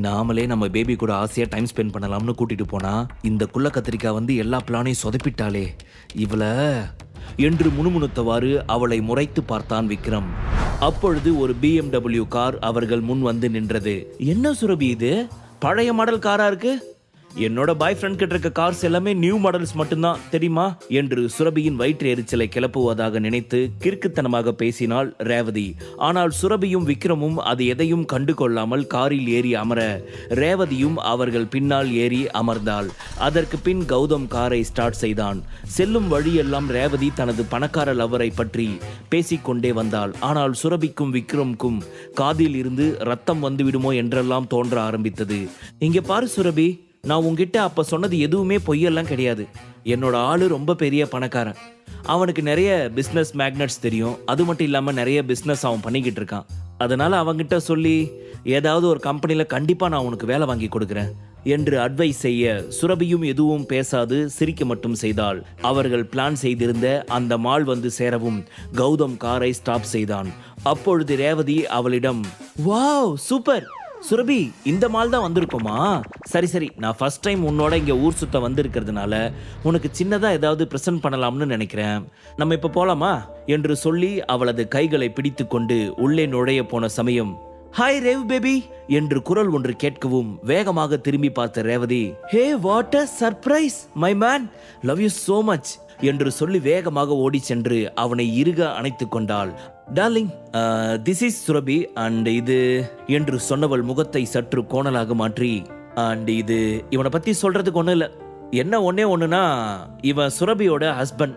நாமளே நம்ம பேபி கூட ஆசையா டைம் ஸ்பெண்ட் பண்ணலாம்னு கூட்டிட்டு போனா இந்த குள்ள கத்திரிக்காய் வந்து எல்லா பிளானையும் சொதப்பிட்டாளே இவள என்று முணுமுணுத்தவாறு அவளை முறைத்து பார்த்தான் விக்ரம். அப்பொழுது ஒரு BMW கார் அவர்கள் முன் வந்து நின்றது. என்ன சுரபி இது, பழைய மாடல் காரா இருக்கு? என்னோட பாய் ஃப்ரெண்ட் கிட்ட இருக்க கார்ஸ் எல்லாமே நியூ மாடல்ஸ் மட்டும்தான் தெரியுமா என்று சுரபியின் வயிற்று எரிச்சலை கிளப்புவதாக நினைத்து கிறுக்குத்தனமாக பேசினாள் ரேவதி. ஆனால் சுரபியும் விக்ரமும் அது எதையும் கண்டு கொள்ளாமல் காரில் ஏறி அமர ரேவதியும் அவர்கள் பின்னால் ஏறி அமர்ந்தாள். அதற்கு பின் கௌதம் காரை ஸ்டார்ட் செய்தான். செல்லும் வழியெல்லாம் ரேவதி தனது பணக்கார லவரை பற்றி பேசிக்கொண்டே வந்தாள். ஆனால் சுரபிக்கும் விக்ரமுக்கும் காதில் இருந்து ரத்தம் வந்துவிடுமோ என்றெல்லாம் தோன்ற ஆரம்பித்தது. இங்க பாரு சுரபி, நான் உங்ககிட்ட அப்ப சொன்னது எதுவுமே பொய்யெல்லாம் கிடையாது. என்னோட ஆளு ரொம்ப பெரிய பணக்காரன். அவனுக்கு நிறைய பிஸ்னஸ் மேக்னட்ஸ் தெரியும். அது மட்டும் இல்லாம நிறைய பிஸ்னஸ் அவன் பண்ணிக்கிட்டு இருக்கான். அதனால அவங்கிட்ட சொல்லி ஏதாவது ஒரு கம்பெனில கண்டிப்பா நான் உனக்கு வேலை வாங்கி கொடுக்குறேன் என்று அட்வைஸ் செய்ய சுரபியும் எதுவும் பேசாது சிரிக்க மட்டும் செய்தாள். அவர்கள் பிளான் செய்திருந்த அந்த மால் வந்து சேரவும் கௌதம் காரை ஸ்டாப் செய்தான். அப்பொழுது ரேவதி அவளிடம், வாவ் சூப்பர் சுரபி, இந்த மால் தான் வந்திருக்கோமா? சரி சரி, நான் ஃபர்ஸ்ட் டைம் உன்னோட இங்கே ஊர் சுத்த வந்திருக்கிறதுனால உனக்கு சின்னதாக ஏதாவது ப்ரெசென்ட் பண்ணலாம்னு நினைக்கிறேன். நம்ம இப்போ போகலாமா என்று சொல்லி அவளது கைகளை பிடித்து கொண்டு உள்ளே நுழைய போன சமயம், ஹாய் ரேவ் பேபி என்று குரல் ஒன்று கேட்கவும் வேகமாக திரும்பி பார்த்த Revathi, hey what a surprise my man, love you so much என்று சொல்லி வேகமாக ஓடி சென்று அவனை இறுக அணைத்து கொண்டாள். Darling, this is Surabhi and இது என்று சொன்னவள் முகத்தை சற்று கோணலாக மாற்றி, அண்ட் இது இவனை பத்தி சொல்றதுக்கு ஒண்ணு இல்ல, என்ன ஒன்னே ஒண்ணுனா இவன் சுரபியோட ஹஸ்பண்ட்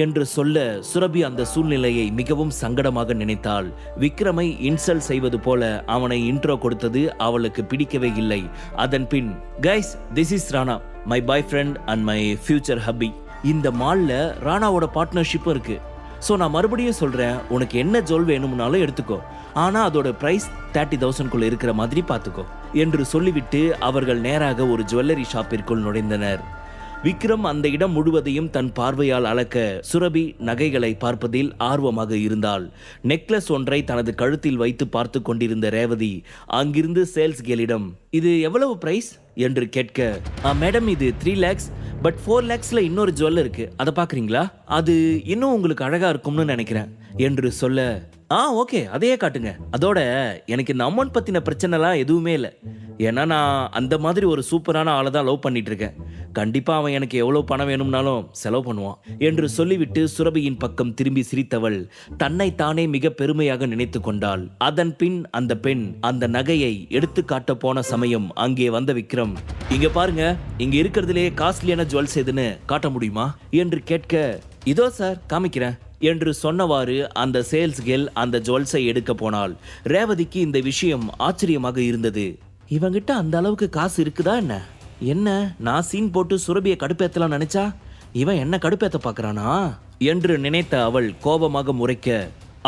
என்று சொல்ல சுரபி அந்த சூழ்நிலையை மிகவும் சங்கடமாக நினைத்தாள். விக்ரமை இன்சல்ட் செய்வது போல அவனை இன்ட்ரோ கொடுத்தது அவளுக்கு பிடிக்கவே இல்லை. அதன் பின், guys this is Rana, my boyfriend and my future hubby. இந்த மால்ல ராணாவோட பார்ட்னர்ஷிப்பும் இருக்கு. ஸோ நான் மறுபடியும் சொல்றேன், உனக்கு என்ன ஜுவல் வேணும்னாலும் எடுத்துக்கோ, ஆனா அதோட பிரைஸ் 30,000 இருக்கிற மாதிரி பார்த்துக்கோ என்று சொல்லிவிட்டு அவர்கள் நேராக ஒரு ஜுவல்லரி ஷாப்பிற்குள் நுழைந்தனர். விக்ரம் அந்த இடம் முழுவதையும் தன் பார்வையால் அளக்க சுரபி நகைகளை பார்ப்பதில் ஆர்வமாக இருந்தாள். நெக்லஸ் ஒன்றை தனது கழுத்தில் வைத்து பார்த்து கொண்டிருந்த ரேவதி அங்கிருந்து சேல்ஸ் கேலிடம், இது எவ்வளவு பிரைஸ் என்று கேட்க, மேடம் இது 3 lakhs, பட் 4 lakhsல இன்னொரு ஜுவல் இருக்கு, அதை பாக்குறீங்களா? அது இன்னும் உங்களுக்கு அழகா இருக்கும்னு நினைக்கிறேன் என்று சொல்ல, ஓகே அதையே காட்டுங்க. அதோட எனக்கு இந்த அமௌண்ட் பத்தின பிரச்சனைலாம் எதுவுமே இல்லை. ஏன்னா நான் அந்த மாதிரி ஒரு சூப்பரான ஆளை தான் லவ் பண்ணிட்டு இருக்கேன். கண்டிப்பா அவன் எனக்கு எவ்வளவு பணம் வேணும்னாலும் செலவு பண்ணுவான் என்று சொல்லிவிட்டு சுரபியின் பக்கம் திரும்பி சிரித்தவள் தன்னை தானே மிக பெருமையாக நினைத்து கொண்டாள். அதன் பின் அந்த பெண் அந்த நகையை எடுத்து காட்ட போன சமயம் அங்கே வந்த விக்ரம், இங்க பாருங்க, இங்க இருக்கிறதுலே காஸ்ட்லியான ஜுவல்ஸ் எதுன்னு காட்ட முடியுமா என்று கேட்க, இதோ சார் காமிக்கிறேன் என்று சொன்னவாறு அந்த சேல்ஸ் கேர்ள் அந்த ஜுவல்ஸை எடுக்க போனாள். ரேவதிக்கு இந்த விஷயம் ஆச்சரியமாக இருந்தது. இவங்கிட்ட அந்த அளவுக்கு காசு இருக்குதா என்ன? என்ன நான் சீன் போட்டு சுரபியை கடுப்பேத்தலாம் நினைச்சா இவன் என்ன கடுப்பேத்த பாக்குறானா என்று நினைத்த அவள் கோபமாக முறைக்க,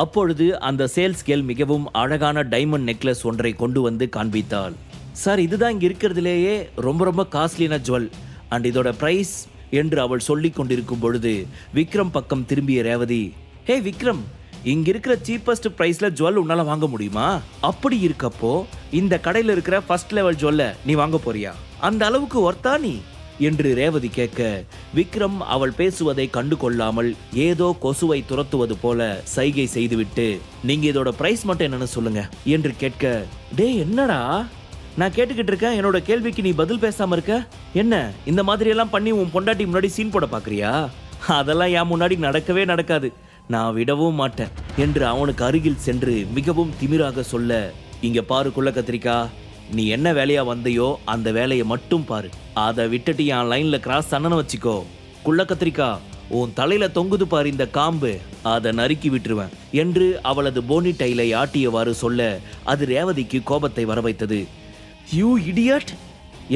அப்பொழுது அந்த சேல்ஸ் கேர்ள் மிகவும் அழகான டைமண்ட் நெக்லஸ் ஒன்றை கொண்டு வந்து காண்பித்தாள். சார், இதுதான் இங்க இருக்கிறதுலேயே ரொம்ப ரொம்ப காஸ்ட்லியான ஜுவல் அண்ட் இதோட பிரைஸ் என்று அவள் சொல்லிக் கொண்டிருக்கும் பொழுது விக்ரம் பக்கம் திரும்பிய ரேவதி, ஹே விக்ரம், இங்க இருக்கிற சீப்பஸ்ட் பிரைஸ்ல ஜுவல் உன்னால வாங்க முடியுமா? அப்படி இருக்கப்போ இந்த கடையில இருக்கிற ஃபர்ஸ்ட் லெவல் ஜுவல்ல நீ வாங்க போறியா? அந்த அளவுக்கு ஒர்த்தா நீ என்று ரேவதி கேட்க, விக்ரம் அவள் பேசுவதை கண்டு கொள்ளாமல் ஏதோ கொசுவை துரத்துவது போல சைகை செய்துவிட்டு, நீங்க இதோட பிரைஸ் மட்டும் என்னன்னு சொல்லுங்க என்று கேட்க, டே என்னடா நான் கேட்டுக்கிட்டு இருக்கேன், என்னோட கேள்விக்கு நீ பதில் பேசாம இருக்க. என்ன இந்த மாதிரி எல்லாம் பண்ணி உன் பொண்டாட்டி முன்னாடி சீன் போட பாக்குறியா? அதெல்லாம் என் முன்னாடி நடக்கவே நடக்காது, நான் விடவும் மாட்டேன் என்று அவனுக்கு அருகில் சென்று மிகவும் திமிராக சொல்ல, இங்க பாரு குள்ள கத்திரிக்கா, நீ என்ன வேலையா வந்தையோ அந்த வேலையை மட்டும் பாரு, அதை விட்டுட்டு என் லைன்ல கிராஸ் பண்ணனு வச்சுக்கோ. குள்ள கத்திரிக்கா, உன் தலையில தொங்குது பாரு இந்த காம்பு, அதை நறுக்கி விட்டுருவேன் என்று அவளது போனி டைலை ஆட்டியவாறு சொல்ல அது ரேவதிக்கு கோபத்தை வரவைத்தது. யூ இடியட்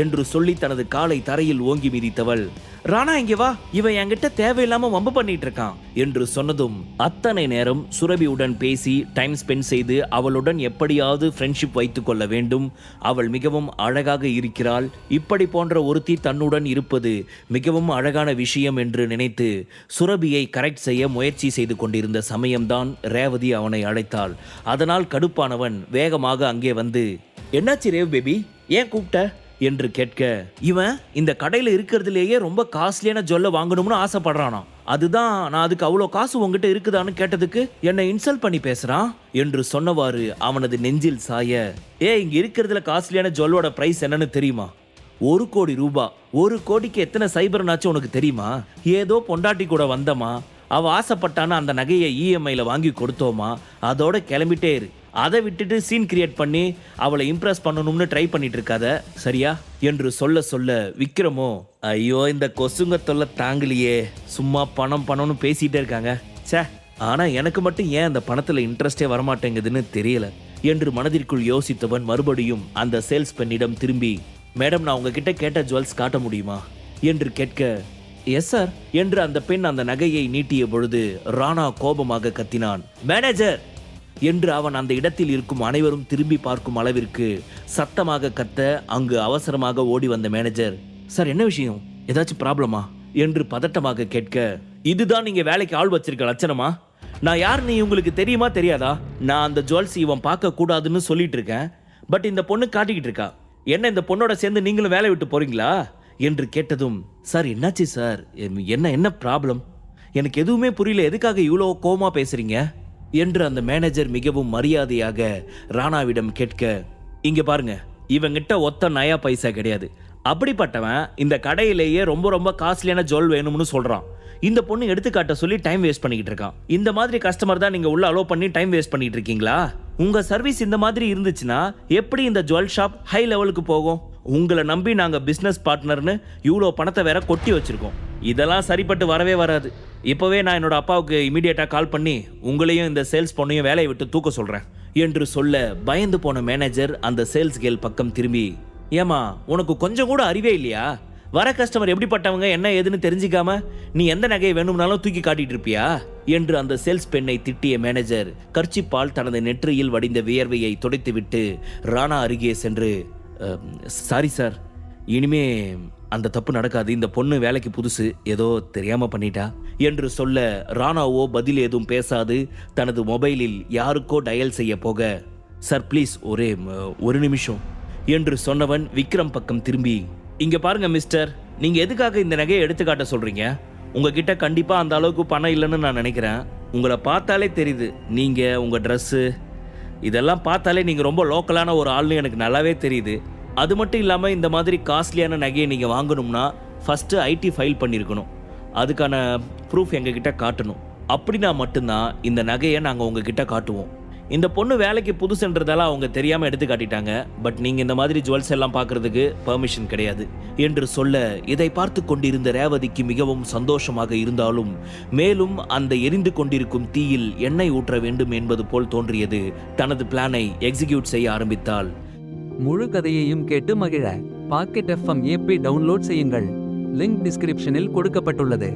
என்று சொல்லி தனது காலை தரையில் ஓங்கி மிதித்தவள், ராணா இங்கே வா, இவன் என்கிட்ட தேவையில்லாம வம்பு பண்ணிட்டு இருக்கான் என்று சொன்னதும் அத்தனை நேரம் சுரபியுடன் பேசி டைம் ஸ்பெண்ட் செய்து அவளுடன் எப்படியாவது ஃப்ரெண்ட்ஷிப் வைத்துக் கொள்ள வேண்டும். அவள் மிகவும் அழகாக இருக்கிறாள், இப்படி போன்ற ஒருத்தி தன்னுடன் இருப்பது மிகவும் அழகான விஷயம் என்று நினைத்து சுரபியை கரெக்ட் செய்ய முயற்சி செய்து கொண்டிருந்த சமயம்தான் ரேவதி அவனை அழைத்தாள். அதனால் கடுப்பானவன் வேகமாக அங்கே வந்து, என்னாச்சு ரேவ் பேபி, ஏன் கூப்பிட்ட என்று கேட்க, இவன் இந்த கடையில் இருக்கிறதுலேயே ரொம்ப காஸ்ட்லியான ஜுவல்லை வாங்கணும்னு ஆசைப்படுறானா. அதுதான் நான் அதுக்கு அவ்வளோ காசு உங்ககிட்ட இருக்குதான்னு கேட்டதுக்கு என்னை இன்சல்ட் பண்ணி பேசுறான் என்று சொன்னவாறு அவனது நெஞ்சில் சாய, இங்க இருக்கிறதுல காஸ்ட்லியான ஜுவல்லோட பிரைஸ் என்னன்னு தெரியுமா? 1 கோடி ரூபாய். 1 கோடிக்கு எத்தனை சைபர்னாச்சும் உனக்கு தெரியுமா? ஏதோ பொண்டாட்டி கூட வந்தமா, அவ ஆசைப்பட்டான அந்த நகையை இஎம்ஐல வாங்கி கொடுத்தோமா, அதோட கிளம்பிட்டே இரு. அதை விட்டுட்டு சீன் கிரியேட் பண்ணி அவளை இம்ப்ரெஸ் பண்ணணும்னு ட்ரை பண்ணிட்டு இருக்காத, சரியா என்று சொல்ல சொல்ல விக்ரமோ, ஐயோ இந்த கொசுங்க தொல்லை தாங்கலையே, சும்மா பணம் பணம்னு பேசிட்டே இருக்காங்க, சே ஆனா எனக்கு மட்டும் ஏன் அந்த பணத்துல இன்ட்ரெஸ்டே வரமாட்டேங்குதுன்னு தெரியல என்று மனதிற்குள் யோசித்தவன் மறுபடியும் அந்த சேல்ஸ் பெண்ணிடம் திரும்பி, மேடம் நான் உங்ககிட்ட கேட்ட ஜுவல்ஸ் காட்ட முடியுமா என்று கேட்க, எஸ் சார் என்று அந்த பெண் அந்த நகையை நீட்டிய பொழுது ராணா கோபமாக கத்தினான், மேனேஜர் என்று அவன் அந்த இடத்தில் இருக்கும் அனைவரும் திரும்பி பார்க்கும் அளவிற்கு சத்தமாக கத்த, அங்கு அவசரமாக ஓடி வந்த மேனேஜர், சார் என்ன விஷயம், ஏதாச்சும் ப்ராப்ளமா என்று பதட்டமாக கேட்க, இதுதான் நீங்க வேலைக்கு ஆள் வச்சிருக்க லட்சணமா? நான் யார் நீ உங்களுக்கு தெரியுமா தெரியாதா? நான் அந்த ஜுவல்ஸ் இவன் பார்க்க கூடாதுன்னு சொல்லிட்டு இருக்கேன், பட் இந்த பொண்ணு காட்டிக்கிட்டு இருக்கா. என்ன இந்த பொண்ணோட சேர்ந்து நீங்களும் வேலை விட்டு போறீங்களா என்று கேட்டதும், சார் என்னாச்சு சார், என்ன ப்ராப்ளம், எனக்கு எதுவுமே புரியல, எதுக்காக இவ்வளோ கோவமா பேசுறீங்க என்று அந்த மேனேஜர் மிகவும் மரியாதையாக ராணாவிடம் கேட்க, இங்க பாருங்க இவங்கிட்ட ஒத்த நயா பைசா கிடையாது. அப்படிப்பட்டவன் இந்த கடையிலேயே ரொம்ப ரொம்ப காஸ்ட்லியான ஜுவல் வேணும்னு சொல்றான். இந்த பொண்ணு எடுத்துக்காட்ட சொல்லி டைம் வேஸ்ட் பண்ணிக்கிட்டு இருக்கான். இந்த மாதிரி கஸ்டமர் தான் நீங்க உள்ள அலோ பண்ணி டைம் வேஸ்ட் பண்ணிட்டு இருக்கீங்களா? உங்க சர்வீஸ் இந்த மாதிரி இருந்துச்சுன்னா எப்படி இந்த ஜுவல் ஷாப் ஹை லெவலுக்கு போகும்? உங்களை நம்பி நாங்க பிசினஸ் பார்ட்னர்னு இவ்வளோ பணத்தை வேற கொட்டி வச்சிருக்கோம். இதெல்லாம் சரிப்பட்டு வரவே வராது. இப்போவே நான் என்னோட அப்பாவுக்கு இமீடியட்டாக கால் பண்ணி உங்களையும் இந்த சேல்ஸ் பொண்ணையும் வேலையை விட்டு தூக்க சொல்கிறேன் என்று சொல்ல, பயந்து போன மேனேஜர் அந்த சேல்ஸ் கேர்ள் பக்கம் திரும்பி, ஏமா உனக்கு கொஞ்சம் கூட அறிவே இல்லையா? வர கஸ்டமர் எப்படிப்பட்டவங்க என்ன ஏதுன்னு தெரிஞ்சிக்காம நீ எந்த நகையை வேணும்னாலும் தூக்கி காட்டிட்டு இருப்பியா என்று அந்த சேல்ஸ் பெண்ணை திட்டிய மேனேஜர் கர்ச்சிப்பால் தனது நெற்றியில் வடிந்த வியர்வையை துடைத்துவிட்டு ராணா அருகே சென்று, சாரி சார், இனிமே அந்த தப்பு நடக்காது, இந்த பொண்ணு வேலைக்கு புதுசு, ஏதோ தெரியாம பண்ணிட்டா என்று சொல்ல, ராணாவோ பதில் ஏதும் பேசாது தனது மொபைலில் யாருக்கோ டயல் செய்ய போக, சார் ப்ளீஸ் ஒரு நிமிஷம் என்று சொன்னவன் விக்ரம் பக்கம் திரும்பி, இங்க பாருங்க மிஸ்டர், நீங்க எதுக்காக இந்த நகையை எடுத்துக்காட்ட சொல்றீங்க? உங்ககிட்ட கண்டிப்பா அந்த அளவுக்கு பணம் இல்லைன்னு நான் நினைக்கிறேன். உங்களை பார்த்தாலே தெரியுது, நீங்க உங்க ட்ரெஸ்ஸு இதெல்லாம் பார்த்தாலே நீங்க ரொம்ப லோக்கலான ஒரு ஆள்னு எனக்கு நல்லாவே தெரியுது. அது மட்டும் இல்லாமல் இந்த மாதிரி காஸ்ட்லியான நகையை நீங்கள் வாங்கணும்னா ஃபஸ்ட்டு ஐடி ஃபைல் பண்ணியிருக்கணும். அதுக்கான ப்ரூஃப் எங்ககிட்ட காட்டணும். அப்படின்னா மட்டும்தான் இந்த நகையை நாங்கள் உங்ககிட்ட காட்டுவோம். இந்த பொண்ணு வேலைக்கு புதுசுன்றதால அவங்க தெரியாமல் எடுத்து காட்டிட்டாங்க. பட் நீங்கள் இந்த மாதிரி ஜுவல்ஸ் எல்லாம் பார்க்கறதுக்கு பெர்மிஷன் கிடையாது என்று சொல்ல, இதை பார்த்து கொண்டிருந்த ரேவதிக்கு மிகவும் சந்தோஷமாக இருந்தாலும் மேலும் அந்த எரிந்து கொண்டிருக்கும் தீயில் எண்ணெய் ஊற்ற வேண்டும் என்பது போல் தோன்றியது. தனது பிளானை எக்ஸிக்யூட் செய்ய ஆரம்பித்தாள். முழு கதையையும் கேட்டு மகிழ பாக்கெட் FM ஆப்பை டவுன்லோட் செய்யுங்கள். லிங்க் டிஸ்கிரிப்ஷனில் கொடுக்கப்பட்டுள்ளது.